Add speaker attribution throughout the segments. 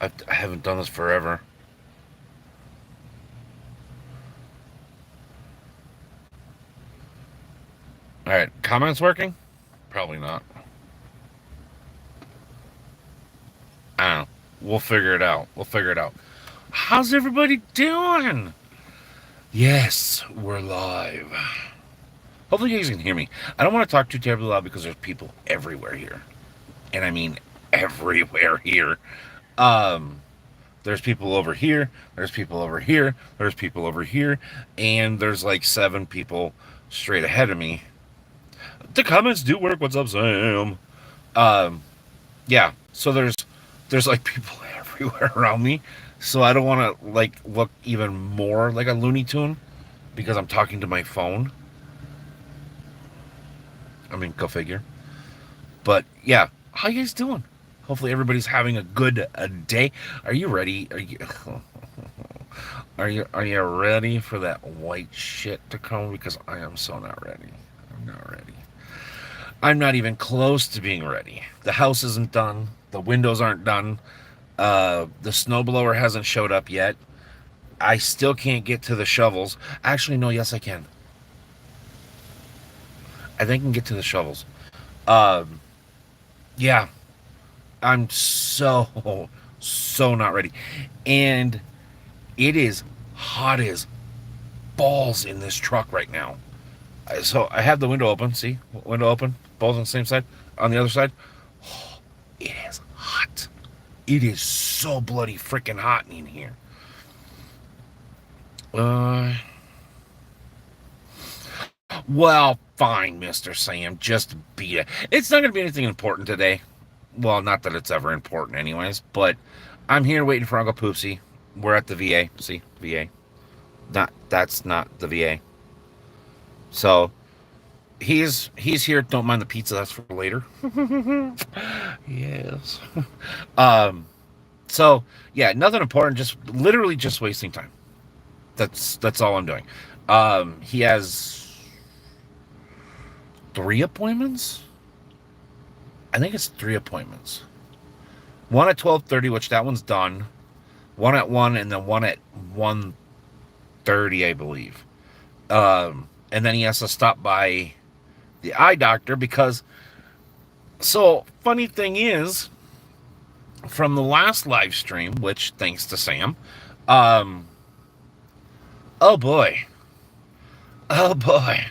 Speaker 1: I haven't done this forever. All right, comments working? Probably not. I don't know. We'll figure it out. We'll figure it out. How's everybody doing? Yes, we're live. Hopefully you guys can hear me. I don't want to talk too terribly loud because there's people everywhere here. And I mean everywhere here. Um, there's people over here, there's people over here, there's people over here, and there's like 7 people straight ahead of me. The comments do work. What's up, Sam? Um, yeah. So there's like people everywhere around me. So I don't want to like look even more like a Looney Tune because I'm talking to my phone. I mean, go figure. But yeah, how you guys doing? Hopefully everybody's having a good day. Are you ready? Are you ready for that white shit to come? Because I am so not ready. I'm not ready. I'm not even close to being ready. The house isn't done. The windows aren't done. The snowblower hasn't showed up yet. I still can't get to the shovels. Actually, no. Yes, I can. I think I can get to the shovels. Um, yeah, I'm so not ready, and it is hot as balls in this truck right now. So I have the window open. See, window open. Balls on the same side. On the other side, it is hot. It is so bloody freaking hot in here. Uh, well, fine, Mister Sam. Just beat it. It's not going to be anything important today. Well, not that it's ever important, anyways. But I'm here waiting for Uncle Poopsie. We're at the VA. See, VA. Not that's not the VA. So he's here. Don't mind the pizza. That's for later. Yes. Um. So yeah, nothing important. Just literally just wasting time. That's all I'm doing. He has 3 appointments. I think it's 3 appointments. One at 12:30, which that one's done. One at 1, and then one at 1:30, I believe. And then he has to stop by the eye doctor because. So funny thing is, from the last live stream, which thanks to Sam, um, oh boy, oh boy.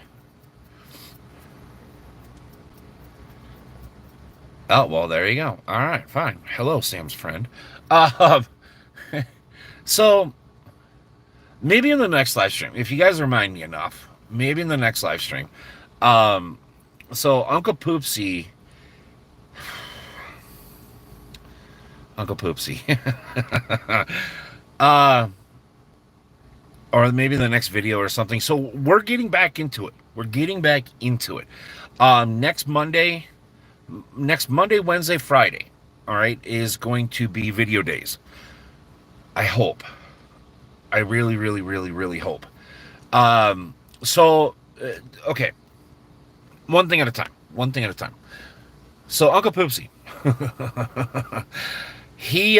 Speaker 1: Oh well, there you go. All right, fine. Hello, Sam's friend. Um, so maybe in the next live stream, if you guys remind me enough, maybe in the next live stream. Um, so Uncle Poopsie, uh, or maybe the next video or something. So we're getting back into it. We're getting back into it. Next Monday, Wednesday, Friday. All right, is going to be video days. I hope. I really, really, really, really hope. So, okay, one thing at a time. One thing at a time. So Uncle Poopsie, he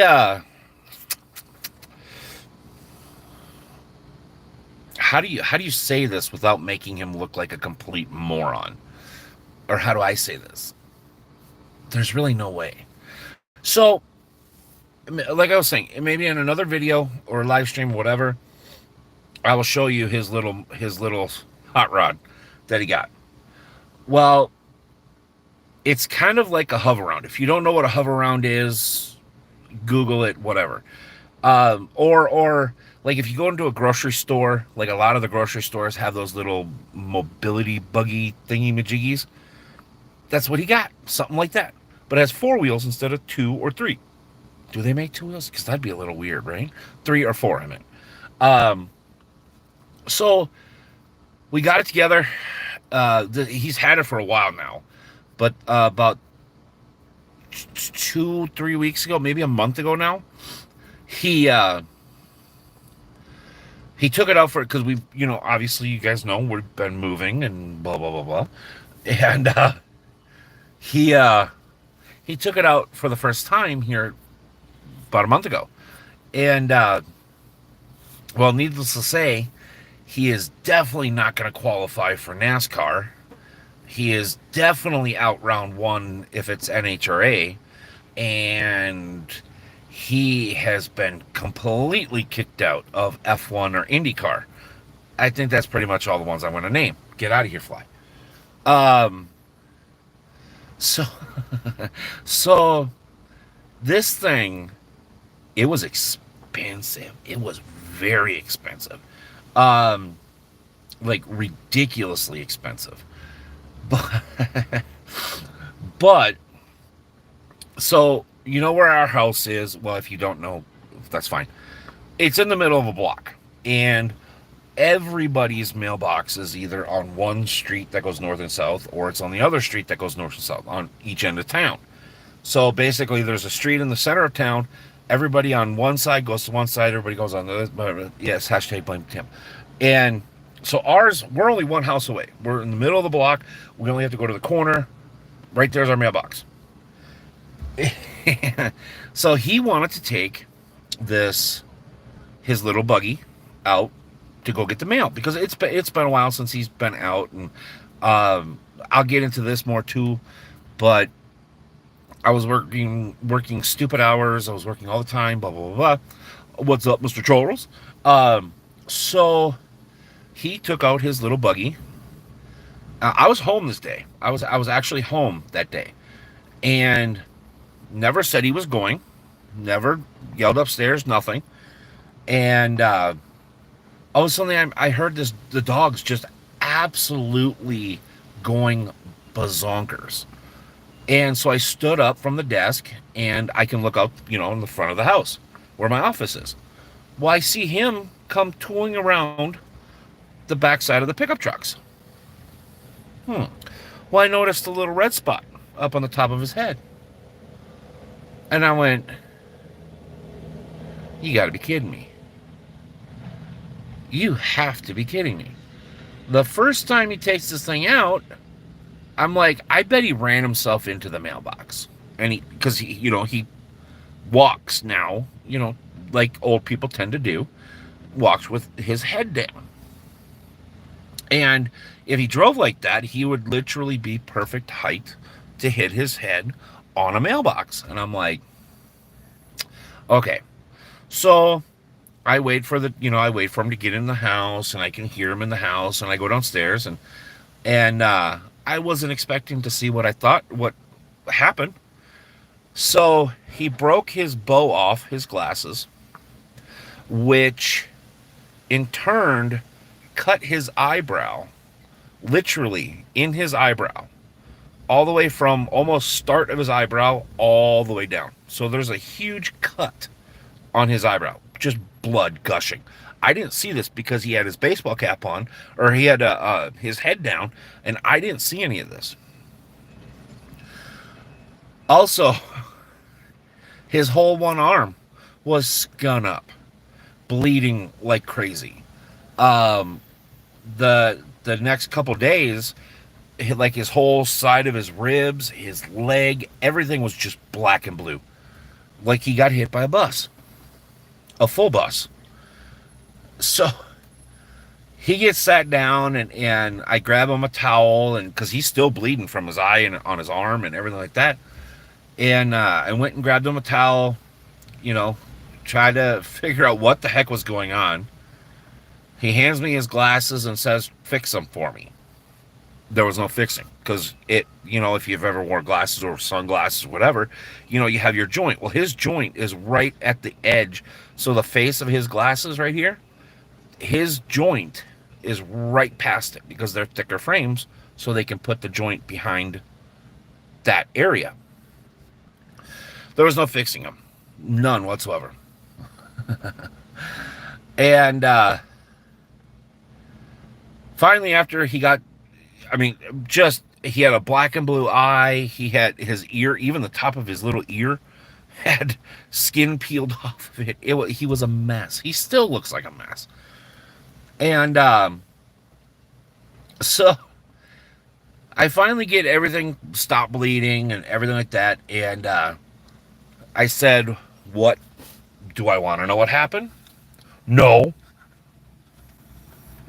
Speaker 1: how do you say this without making him look like a complete moron? Or how do I say this? There's really no way. So, like I was saying, maybe in another video or live stream or whatever, I will show you his little hot rod that he got. Well, it's kind of like a hover round. If you don't know what a hover round is, Google it, whatever. Or like if you go into a grocery store, like a lot of the grocery stores have those little mobility buggy thingy majiggies. That's what he got, something like that, but it has 4 wheels instead of 2 or 3. Do they make 2 wheels? Because that'd be a little weird, right? 3 or 4, I mean. Um, so we got it together. He's had it for a while now, but about 2, 3 weeks ago, maybe a month ago now, he he took it out for it because we, obviously you guys know we've been moving and blah blah blah blah, and he he took it out for the first time here about a month ago. And, well, needless to say, he is definitely not going to qualify for NASCAR. He is definitely out round one if it's NHRA. And he has been completely kicked out of F1 or IndyCar. I think that's pretty much all the ones I'm going to name. Get out of here, Fly. Um, so, so this thing, it was expensive. It was very expensive. Um, like ridiculously expensive. But, but so you know where our house is? Well, if you don't know, that's fine. It's in the middle of a block, and everybody's mailbox is either on one street that goes north and south, or it's on the other street that goes north and south on each end of town. So basically, there's a street in the center of town. Everybody on one side goes to one side. Everybody goes on the other. Yes, hashtag blame Tim. And so ours, we're only one house away. We're in the middle of the block. We only have to go to the corner. Right there's our mailbox. So he wanted to take this his little buggy out to go get the mail because it's been a while since he's been out, and I'll get into this more too. But I was working stupid hours. I was working all the time. Blah blah blah. Blah. What's up, Mr. Charles? So he took out his little buggy. I was home this day. I was actually home that day, and never said he was going. Never yelled upstairs. Nothing. And all of a sudden, I heard the dogs just absolutely going bazonkers. And so I stood up from the desk, and I can look out, in the front of the house where my office is. Well, I see him come tooling around the backside of the pickup trucks. Well, I noticed a little red spot up on the top of his head. And I went, you got to be kidding me. You have to be kidding me. The first time he takes this thing out, I'm like, I bet he ran himself into the mailbox. And because he walks now, like old people tend to do, walks with his head down. And if he drove like that, he would literally be perfect height to hit his head on a mailbox. And I'm like, okay. So I wait for him to get in the house, and I can hear him in the house, and I go downstairs, and I wasn't expecting to see what happened. So he broke his bow off his glasses, which in turn cut his eyebrow, literally in his eyebrow, all the way from almost start of his eyebrow all the way down. So there's a huge cut on his eyebrow, just blood gushing. I didn't see this because he had his baseball cap on, or he had his head down, and I didn't see any of this. Also, his whole one arm was scun up, bleeding like crazy. The next couple days, like his whole side of his ribs, his leg, everything was just black and blue, like he got hit by a bus, a full bus. So he gets sat down, and I grab him a towel, and because he's still bleeding from his eye and on his arm and everything like that. And I went and grabbed him a towel, tried to figure out what the heck was going on. He hands me his glasses and says, fix them for me. There was no fixing because if you've ever worn glasses or sunglasses, whatever, you have your joint. Well, his joint is right at the edge. So the face of his glasses right here, his joint is right past it because they're thicker frames, so they can put the joint behind that area. There was no fixing him. None whatsoever. And finally, after he got, he had a black and blue eye. He had his ear, even the top of his little ear, had skin peeled off of it. He was a mess. He still looks like a mess. And so I finally get everything stopped bleeding and everything like that. And I said, what Do I want to know what happened? No.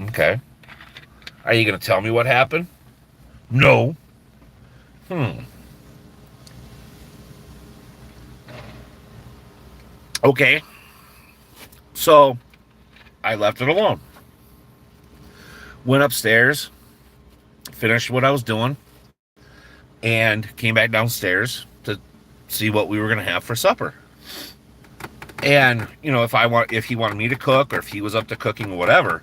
Speaker 1: Okay. Are you going to tell me what happened? No. Hmm. Okay. So I left it alone. Went upstairs, finished what I was doing, and came back downstairs to see what we were going to have for supper. And, if he wanted me to cook or if he was up to cooking or whatever,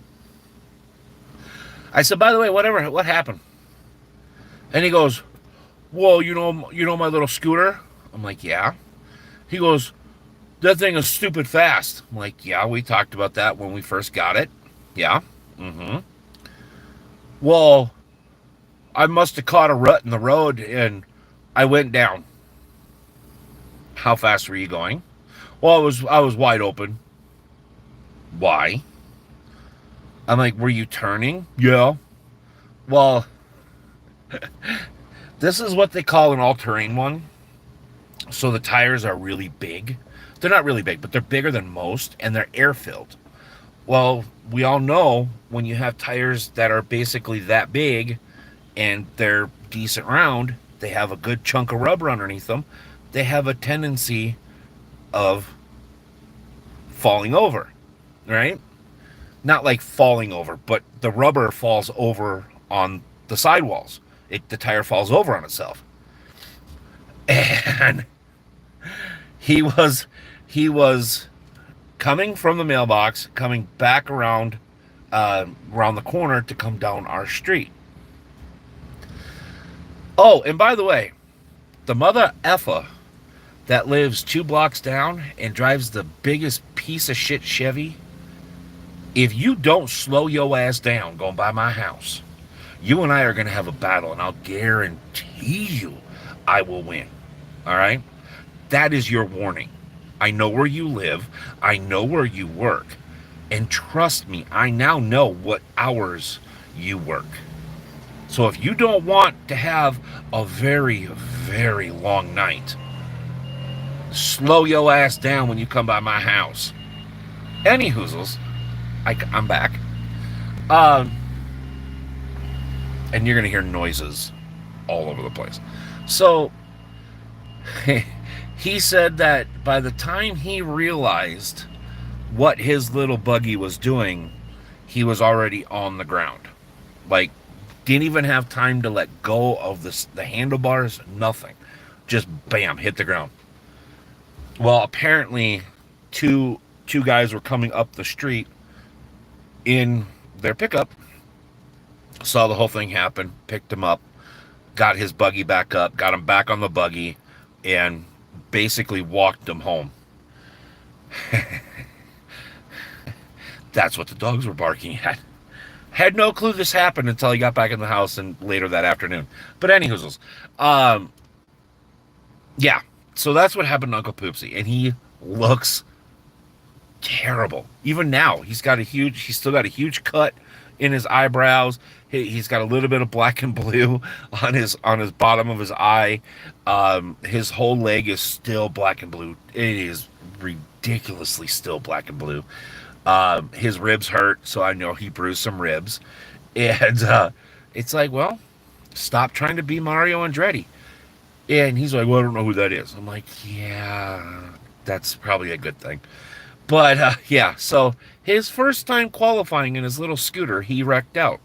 Speaker 1: I said, by the way, what happened? And he goes, well, my little scooter? I'm like, yeah. He goes, that thing is stupid fast. I'm like, yeah, we talked about that when we first got it. Yeah. Mm-hmm. Well, I must have caught a rut in the road and I went down. How fast were you going? Well, I was wide open. Why? I'm like, were you turning? Yeah. Well, this is what they call an all-terrain one. So the tires are really big. They're not really big, but they're bigger than most, and they're air-filled. Well, we all know when you have tires that are basically that big and they're decent round, they have a good chunk of rubber underneath them, they have a tendency of falling over, right? Not like falling over, but the rubber falls over on the sidewalls. The tire falls over on itself. And he was coming from the mailbox, coming back around the corner to come down our street. Oh, and by the way, the mother effa that lives 2 blocks down and drives the biggest piece of shit Chevy, if you don't slow your ass down going by my house, you and I are going to have a battle, and I'll guarantee you I will win. All right? That is your warning. I know where you live. I know where you work. And trust me, I now know what hours you work. So if you don't want to have a very, very long night, slow your ass down when you come by my house. Any hoozles, I'm back. And you're going to hear noises all over the place. So he said that by the time he realized what his little buggy was doing, he was already on the ground. Like, didn't even have time to let go of the handlebars, nothing. Just bam, hit the ground. Well, apparently two guys were coming up the street in their pickup, saw the whole thing happen, picked him up, got his buggy back up, got him back on the buggy, and basically walked him home. That's what the dogs were barking at. Had no clue this happened until he got back in the house and later that afternoon. But anyhoos, yeah. So that's what happened to Uncle Poopsie, and he looks terrible. Even now, he's still got a huge cut in his eyebrows. He's got a little bit of black and blue on his bottom of his eye. His whole leg is still black and blue. It is ridiculously still black and blue. His ribs hurt, so I know he bruised some ribs. And it's like, well, stop trying to be Mario Andretti. And he's like, well, I don't know who that is. I'm like, yeah, that's probably a good thing. But yeah, so his first time qualifying in his little scooter, he wrecked out.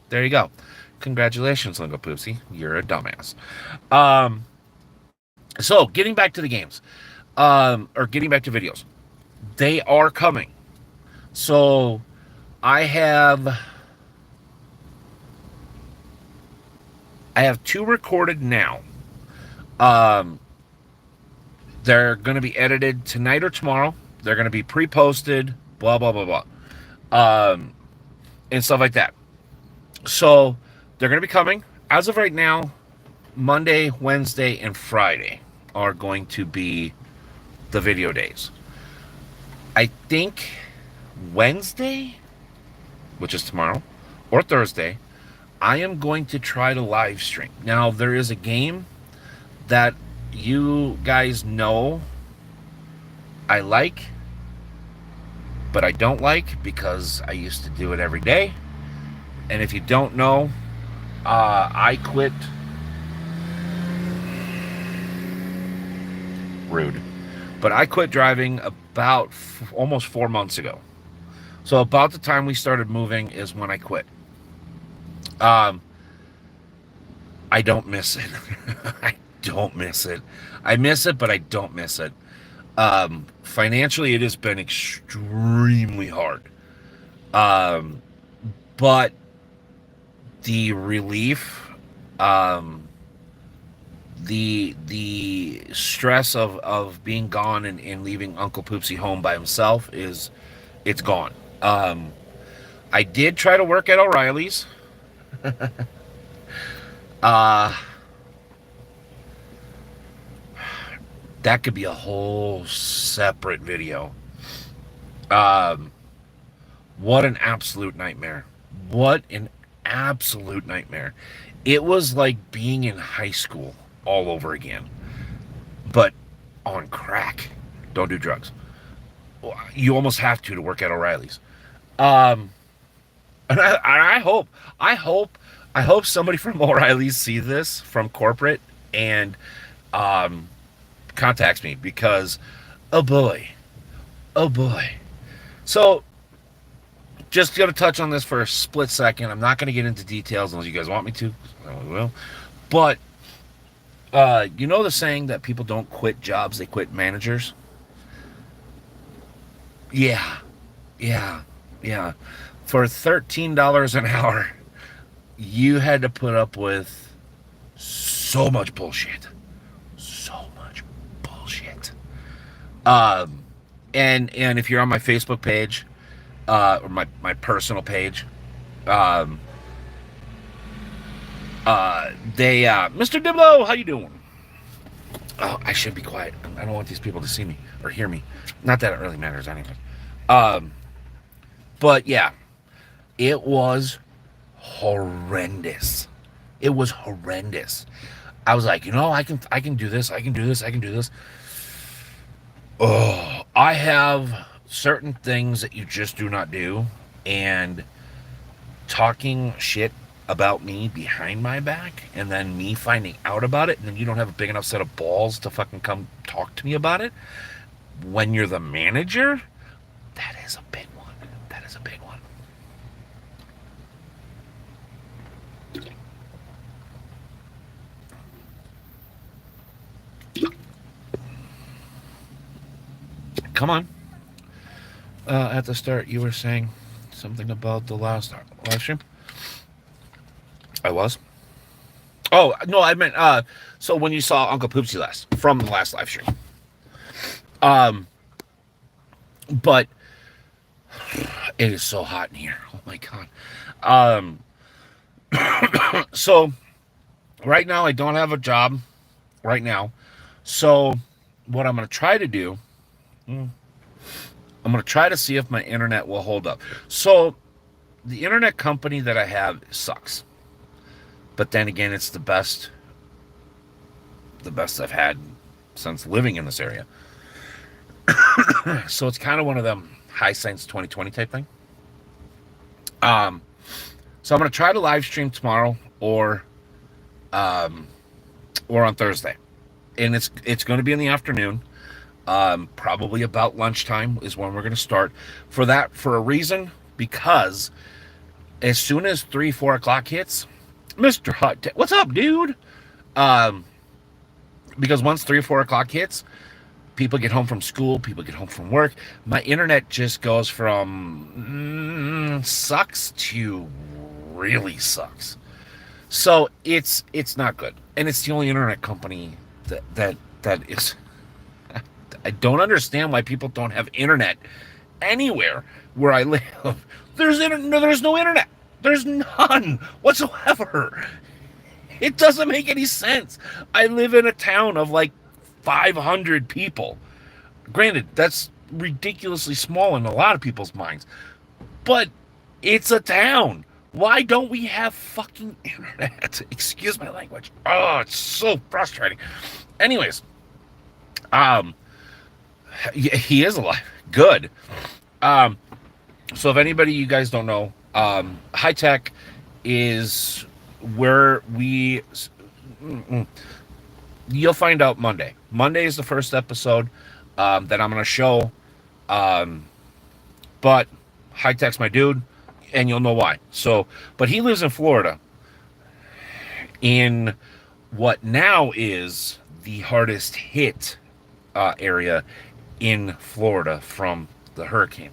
Speaker 1: There you go. Congratulations, Uncle Poopsie. You're a dumbass. So getting back to the games, or getting back to videos, they are coming. So I have 2 recorded now. They're going to be edited tonight or tomorrow. They're going to be pre-posted, blah, blah, blah, blah. And stuff like that. So they're going to be coming. As of right now, Monday, Wednesday, and Friday are going to be the video days. I think Wednesday, which is tomorrow, or Thursday, I am going to try to live stream. Now, there is a game that you guys know I like, but I don't like because I used to do it every day. And if you don't know, I quit. Rude. But I quit driving about almost 4 months ago. So about the time we started moving is when I quit. Um, I don't miss it. I don't miss it. I miss it, but I don't miss it. Financially, it has been extremely hard. Um, but the relief, um, the stress of being gone and leaving Uncle Poopsie home by himself is it's gone. I did try to work at O'Reilly's. Uh, that could be a whole separate video. Um, what an absolute nightmare. What an absolute nightmare. It was like being in high school all over again, but on crack. Don't do drugs. You almost have to work at O'Reilly's. Um, I hope, I hope somebody from O'Reilly's see this from corporate and um, contacts me because, oh boy, oh boy. So just gonna touch on this for a split second. I'm not gonna get into details unless you guys want me to. I will. But you know the saying that people don't quit jobs; they quit managers. Yeah, yeah, yeah. For $13 an hour, you had to put up with so much bullshit, so much bullshit. Um, and if you're on my Facebook page, or my personal page, um, Mr. Diblo, how you doing? Oh, I should be quiet. I don't want these people to see me or hear me. Not that it really matters anyway. Um, but yeah, it was horrendous. It was horrendous. I was like, I can do this. I can do this. I can do this. Oh, I have certain things that you just do not do, and talking shit about me behind my back and then me finding out about it and then you don't have a big enough set of balls to fucking come talk to me about it when you're the manager, that is a big one. That is a big one. Come on. At the start you were saying something about the last live stream. I was. Oh no, I meant so when you saw Uncle Poopsie last from the last live stream. Um but it is so hot in here. Oh my god. Um so right now I don't have a job right now. So what I'm gonna try to do, I'm gonna try to see if my internet will hold up. So the internet company that I have sucks. But then again, it's the best I've had since living in this area. So it's kind of one of them high science 2020 type thing. Um, so I'm gonna try to live stream tomorrow um, or on Thursday, and it's going to be in the afternoon. Probably about lunchtime is when we're going to start. For a reason, because as soon as 3-4 o'clock hits, Mister what's up, dude? Um, because once 3 or 4 o'clock hits, people get home from school, people get home from work. My internet just goes from sucks to really sucks. So it's not good, and it's the only internet company that is. I don't understand why people don't have internet anywhere where I live. There's no internet. There's none whatsoever. It doesn't make any sense. I live in a town of like 500 people. Granted, that's ridiculously small in a lot of people's minds, but it's a town. Why don't we have fucking internet? Excuse my language. Oh, it's so frustrating. Anyways, um, he is alive. Good. Um, so if anybody you guys don't know, high tech is where we. You'll find out Monday. Monday is the first episode that I'm going to show. Um, but high tech's my dude, and you'll know why. So, but he lives in Florida, in what now is the hardest hit area in Florida from the hurricane.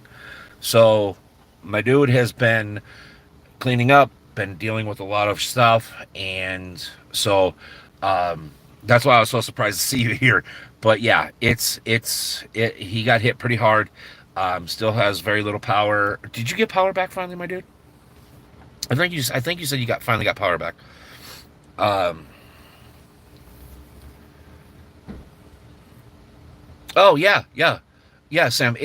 Speaker 1: So, my dude has been cleaning up, been dealing with a lot of stuff, and so um, that's why I was so surprised to see you here. But yeah, he got hit pretty hard. Still has very little power. Did you get power back finally, my dude? I think you said you got finally got power back. Um, oh yeah, yeah, yeah, Sam.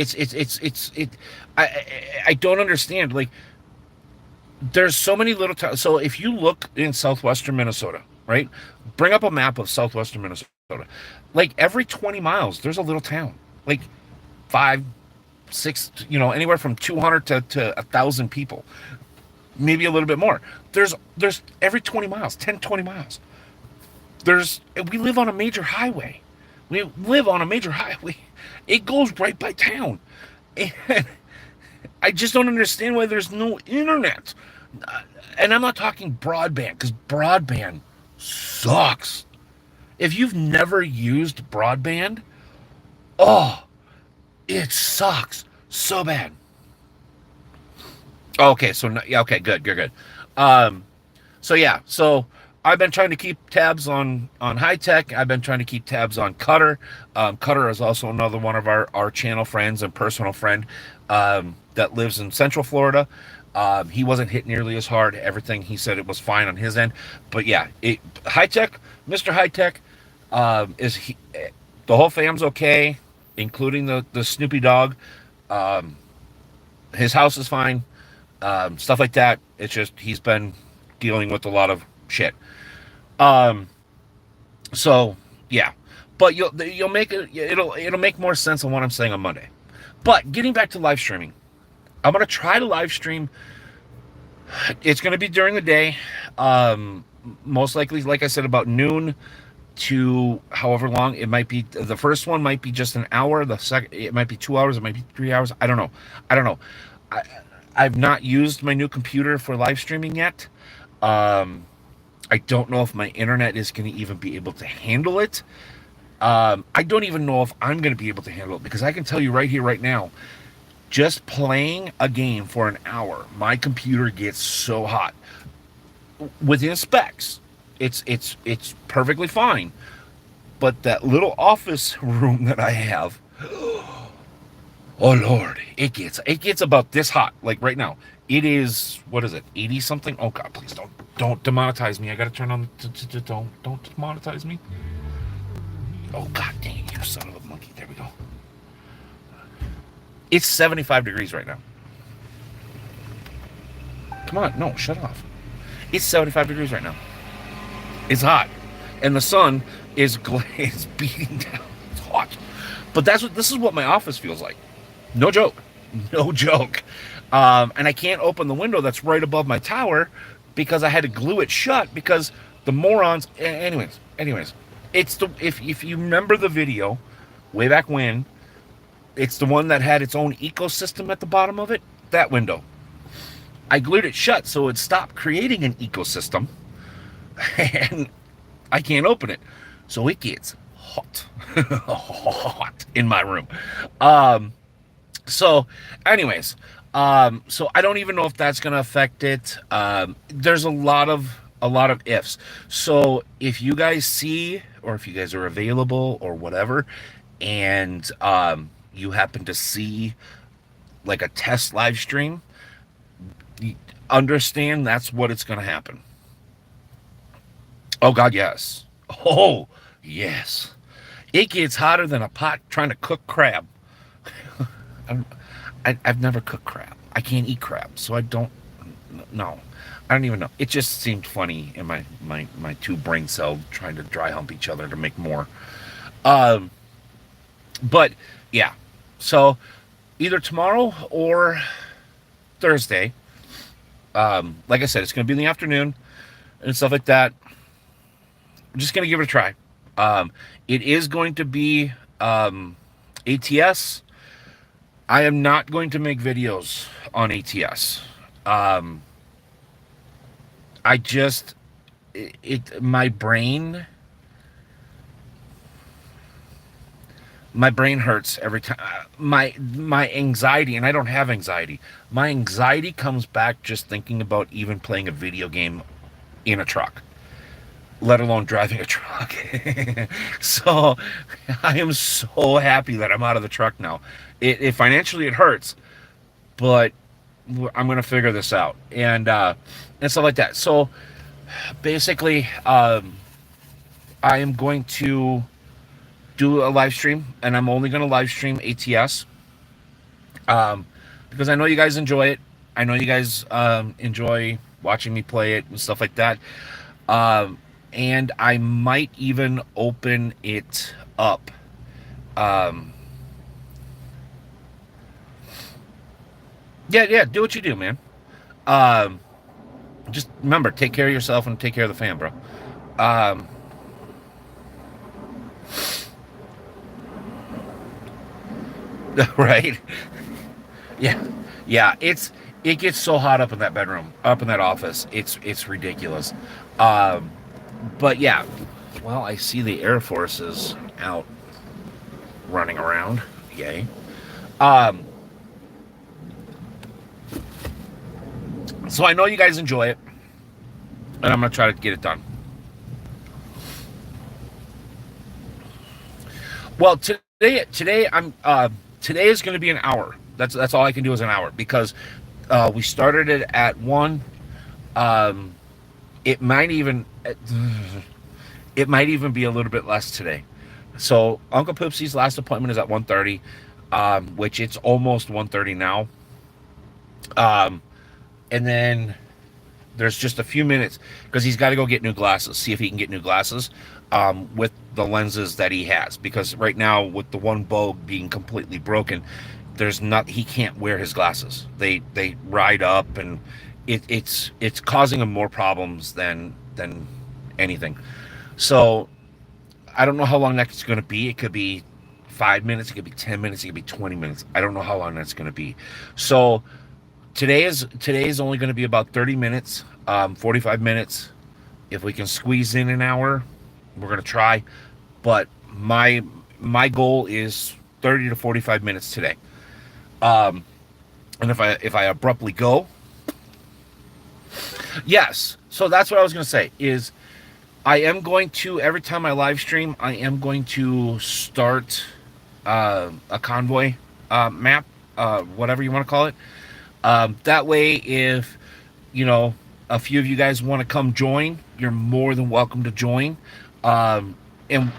Speaker 1: I don't understand. Like, there's so many little towns. So if you look in southwestern Minnesota, right? Bring up a map of southwestern Minnesota. Like every 20 miles, there's a little town. Like five, six, anywhere from 200 to 1,000 people, maybe a little bit more. There's every 20 miles, 10, 20 miles. We live on a major highway. We live on a major highway. It goes right by town. And I just don't understand why there's no internet. And I'm not talking broadband, because broadband sucks. If you've never used broadband, oh, it sucks so bad. Okay, so yeah, okay, good, good, good. Um, so yeah, so I've been trying to keep tabs on high tech. I've been trying to keep tabs on Cutter. Cutter is also another one of our channel friends and personal friend that lives in Central Florida. He wasn't hit nearly as hard. Everything he said, it was fine on his end. But yeah, high tech, Mr. High Tech, is he, the whole fam's okay, including the Snoopy dog. Um, his house is fine. Stuff like that. It's just he's been dealing with a lot of shit. Um, so yeah, but you'll make it. It'll make more sense on what I'm saying on Monday. But getting back to live streaming, I'm gonna try to live stream. It's gonna be during the day. Most likely, like I said, about noon to however long it might be. The first one might be just an hour. The second, it might be 2 hours. It might be 3 hours. I don't know. I don't know. I, I've not used my new computer for live streaming yet. Um, I don't know if my internet is going to even be able to handle it. I don't even know if I'm going to be able to handle it, because I can tell you right here, right now, just playing a game for an hour, my computer gets so hot. Within specs, it's perfectly fine. But that little office room that I have, oh Lord, it gets about this hot. Like right now, it is, what is it, 80 something? Oh God, please don't demonetize me. I gotta turn on don't demonetize me. Oh God dang it, you son of a monkey. There we go. It's 75 degrees right now. Come on, no, shut off. It's 75 degrees right now. It's hot, and the sun is beating down. It's hot, but this is what my office feels like. No joke, no joke. And I can't open the window that's right above my tower because I had to glue it shut because the morons. Anyways, it's the if you remember the video way back when, it's the one that had its own ecosystem at the bottom of it. That window, I glued it shut so it stopped creating an ecosystem, and I can't open it, so it gets hot, hot in my room. Um, so, anyways, so I don't even know if that's going to affect it. There's a lot of ifs. So if you guys see, or if you guys are available or whatever, and you happen to see like a test live stream, understand that's what it's going to happen. Oh God, yes. Oh yes. It gets hotter than a pot trying to cook crab. I'm, I've never cooked crab. I can't eat crab, so I don't. No, I don't even know. It just seemed funny in my two brain cells trying to dry hump each other to make more. Um, but yeah, so either tomorrow or Thursday. Like I said, it's going to be in the afternoon and stuff like that. I'm just going to give it a try. It is going to be ATS. I am not going to make videos on ATS. Um, I just it my brain hurts every time. My anxiety, and I don't have anxiety. My anxiety comes back just thinking about even playing a video game in a truck, let alone driving a truck. So I am so happy that I'm out of the truck now. It financially it hurts, but I'm gonna figure this out and stuff like that. So basically, I am going to do a live stream, and I'm only going to live stream ATS um, because I know you guys enjoy it. I know you guys enjoy watching me play it and stuff like that. Um, and I might even open it up. Um, yeah, yeah, do what you do, man. Um, just remember, take care of yourself and take care of the fam, bro. Um, right? Yeah, yeah. It gets so hot up in that bedroom, up in that office. It's ridiculous. Um, but yeah, well, I see the Air Force is out running around. Yay. Um, so I know you guys enjoy it, and I'm gonna try to get it done. Well, today is going to be an hour. That's all I can do is an hour because we started it at 1. Um, it might even it might even be a little bit less today. So Uncle Poopsie's last appointment is at 1:30, which it's almost 1:30 now. Um, and then there's just a few minutes because he's got to go get new glasses. See if he can get new glasses with the lenses that he has. Because right now, with the one bulb being completely broken, there's not he can't wear his glasses. They ride up, and it's causing him more problems than anything. So I don't know how long that's going to be. It could be 5 minutes. It could be 10 minutes. It could be 20 minutes. I don't know how long that's going to be. So today is only going to be about 30 minutes, 45 minutes. If we can squeeze in an hour, we're going to try. But my goal is 30 to 45 minutes today. Um, and if I abruptly go, yes. So that's what I was going to say is I am going to every time I live stream, I am going to start a convoy map, whatever you want to call it. That way, if you know a few of you guys want to come join, you're more than welcome to join. Um, and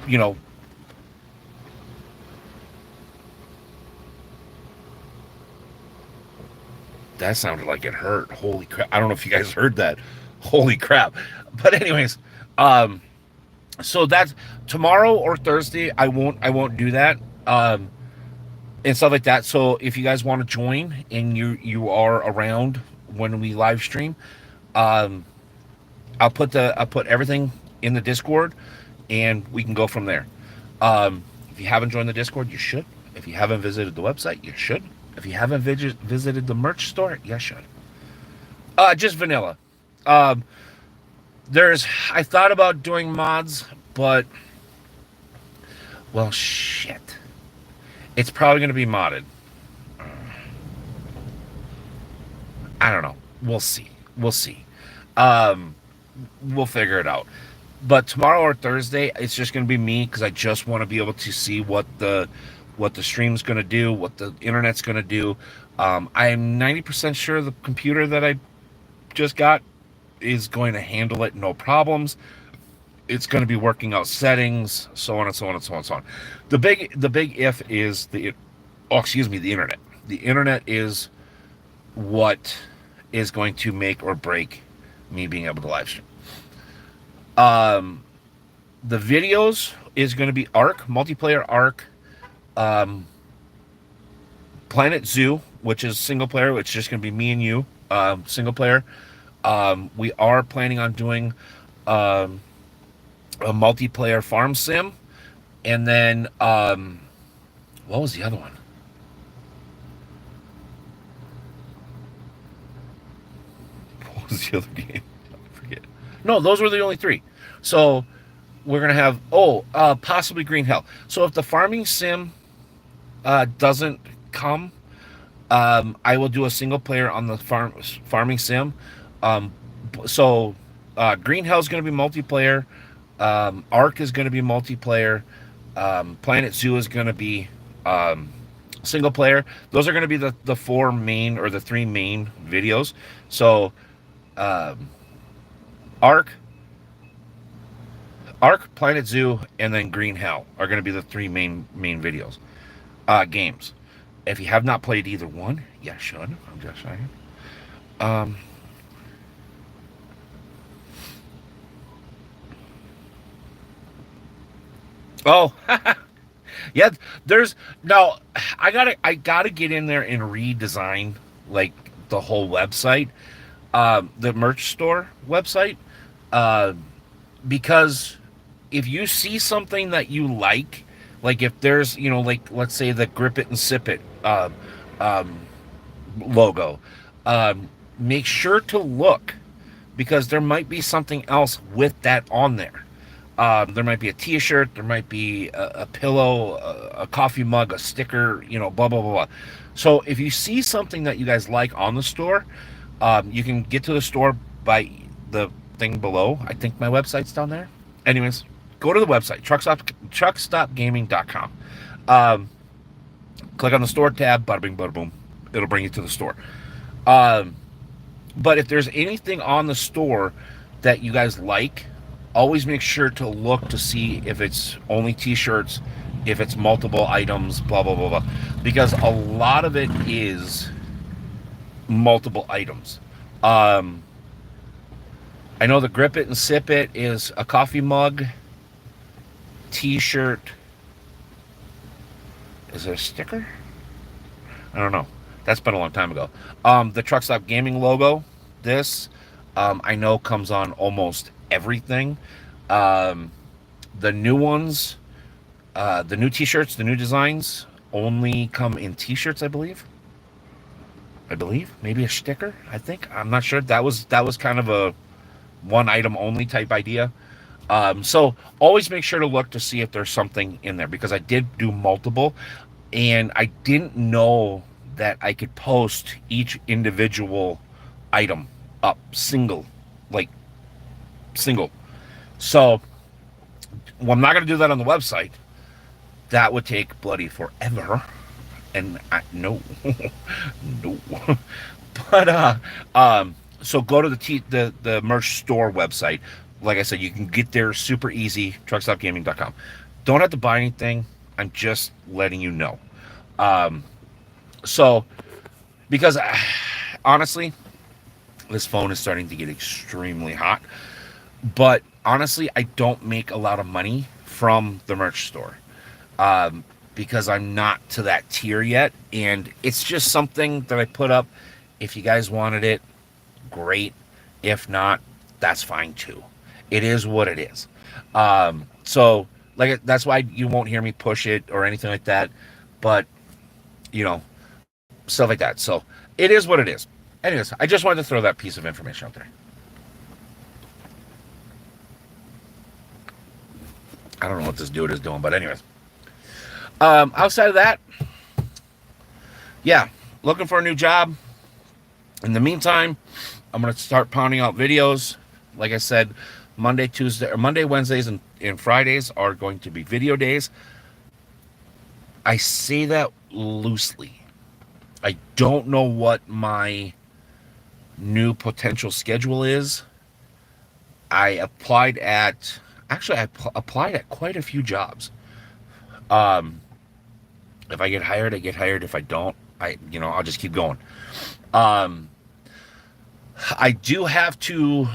Speaker 1: that sounded like it hurt. Holy crap! I don't know if you guys heard that. Holy crap! But anyways, um, so that's tomorrow or Thursday. I won't do that. And stuff like that. So if you guys want to join and you are around when we live stream, um, I'll put everything in the Discord, and we can go from there. If you haven't joined the Discord, you should. If you haven't visited the website, you should. If you haven't visited the merch store, you should. Just vanilla. Um, there's I thought about doing mods, but well, shit. It's probably going to be modded. I don't know. We'll see. We'll see. Um, we'll figure it out. But tomorrow or Thursday, it's just going to be me because I just want to be able to see what the stream's going to do, what the internet's going to do. I'm 90% sure the computer that I just got is going to handle it, no problems. It's going to be working out settings, so on and so on and so on and so on. The big if is the internet. The internet is what is going to make or break me being able to live stream. Um, the videos is going to be Arc multiplayer Arc, um, Planet Zoo, which is single player, which is just going to be me and you, single player. We are planning on doing um, a multiplayer farm sim, and then what was the other one? What was the other game? I forget. No, those were the only three. So we're gonna have possibly Green Hell. So if the farming sim doesn't come, I will do a single player on the farming sim. Um, so Green Hell is going to be multiplayer. Ark is going to be multiplayer. Planet Zoo is going to be um, single player. Those are going to be the four main or the three main videos. So um, Ark, Planet Zoo, and then Green Hell are going to be the three main videos. Games. If you have not played either one, you should. I'm just saying. Um, oh, yeah. There's no. I gotta get in there and redesign like the whole website, the merch store website, uh, because if you see something that you like if there's like let's say the Grip It and Sip It um, logo, make sure to look because there might be something else with that on there. There might be a T-shirt, there might be a pillow, a coffee mug, a sticker, blah blah blah blah. So if you see something that you guys like on the store, you can get to the store by the thing below. I think my website's down there. Anyways, go to the website truckstopgaming.com. Um, Click on the store tab, bada bing, bada boom. It'll bring you to the store. Um, but if there's anything on the store that you guys like, always make sure to look to see if it's only t-shirts, if it's multiple items, blah blah blah blah. Because a lot of it is multiple items. Um, I know the Grip It and Sip It is a coffee mug, t-shirt. Is it a sticker? I don't know. That's been a long time ago. The Truckstop Gaming logo, this, I know comes on almost everything. Um, the new ones, the new T-shirts, the new designs, only come in T-shirts, I believe. Maybe a sticker. I think I'm not sure. That was kind of a one item only type idea. So always make sure to look to see if there's something in there because I did do multiple, and I didn't know that I could post each individual item up like single. So well, I'm not going to do that on the website. That would take bloody forever, and no, no. But so go to the merch store website. Like I said, you can get there super easy. Truckstopgaming.com. Don't have to buy anything. I'm just letting you know. Um, so because honestly, this phone is starting to get extremely hot. But honestly, I don't make a lot of money from the merch store um, because I'm not to that tier yet, and it's just something that I put up. If you guys wanted it, great. If not, that's fine too. It is what it is. So like that's why you won't hear me push it or anything like that. But you know, stuff like that. So it is what it is. Anyways, I just wanted to throw that piece of information out there. I don't know what this dude is doing, but anyways. Outside of that, yeah, looking for a new job. In the meantime, I'm gonna start pounding out videos. Like I said, Monday, Wednesdays, and Fridays are going to be video days. I say that loosely. I don't know what my new potential schedule is. I applied at actually applied at quite a few jobs. Um, if I get hired, I get hired. If I don't, I'll just keep going. Um, I do have to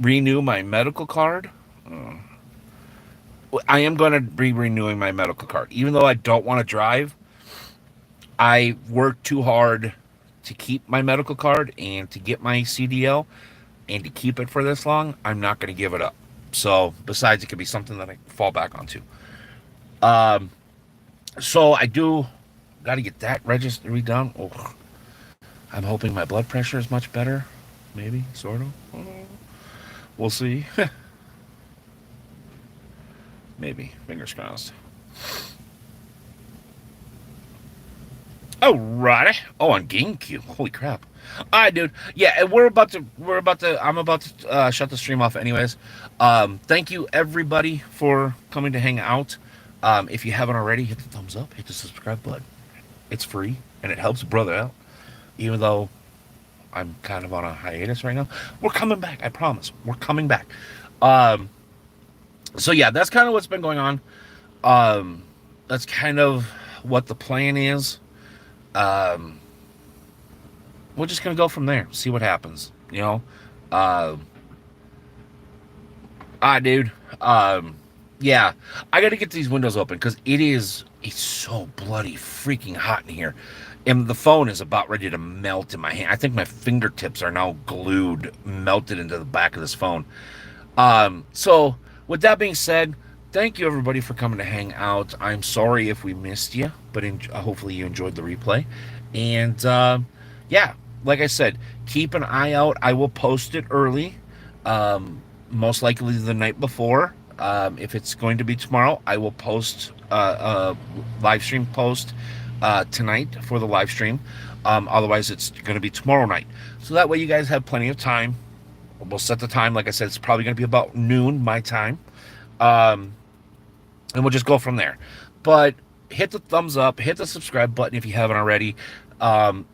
Speaker 1: renew my medical card. I am going to be renewing my medical card, even though I don't want to drive. I worked too hard to keep my medical card and to get my CDL and to keep it for this long. I'm not going to give it up. So, besides, it could be something that I fall back onto. Um, so I do got to get that registry done. Oh, I'm hoping my blood pressure is much better. Maybe, sort of. We'll see. Maybe. Fingers crossed. Oh, right. Oh, on GameCube. Holy crap. All right, dude. Yeah, and I'm about to shut the stream off anyways. Thank you everybody for coming to hang out. If you haven't already, hit the thumbs up, hit the subscribe button. It's free and it helps a brother out. Even though I'm kind of on a hiatus right now, we're coming back. I promise. We're coming back. Um, so yeah, that's kind of what's been going on. Um, that's kind of what the plan is. Um, we're just gonna go from there. See what happens. Uh, dude. Yeah, I got to get these windows open because it's so bloody freaking hot in here, and the phone is about ready to melt in my hand. I think my fingertips are now glued, melted into the back of this phone. So with that being said, thank you everybody for coming to hang out. I'm sorry if we missed you, but hopefully you enjoyed the replay. And yeah, like I said, keep an eye out. I will post it early, most likely the night before. If it's going to be tomorrow, I will post a live stream post tonight for the live stream. Otherwise, it's going to be tomorrow night. So that way you guys have plenty of time. We'll set the time. Like I said, it's probably going to be about noon my time. Um, and we'll just go from there. But hit the thumbs up, hit the subscribe button if you haven't already.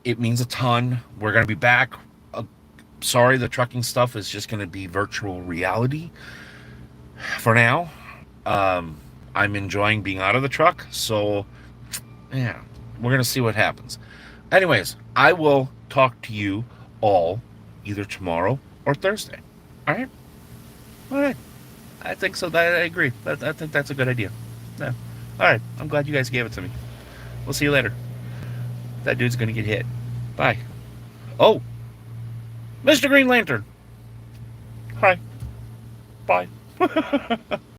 Speaker 1: It means a ton. We're going to be back. Sorry, the trucking stuff is just going to be virtual reality for now. I'm enjoying being out of the truck. So, yeah, we're going to see what happens. Anyways, I will talk to you all either tomorrow or Thursday. All right? All right. I think so. I agree. I think that's a good idea. Yeah. All right. I'm glad you guys gave it to me. We'll see you later. That dude's going to get hit. Bye. Oh, Mr. Green Lantern. Hi. Bye.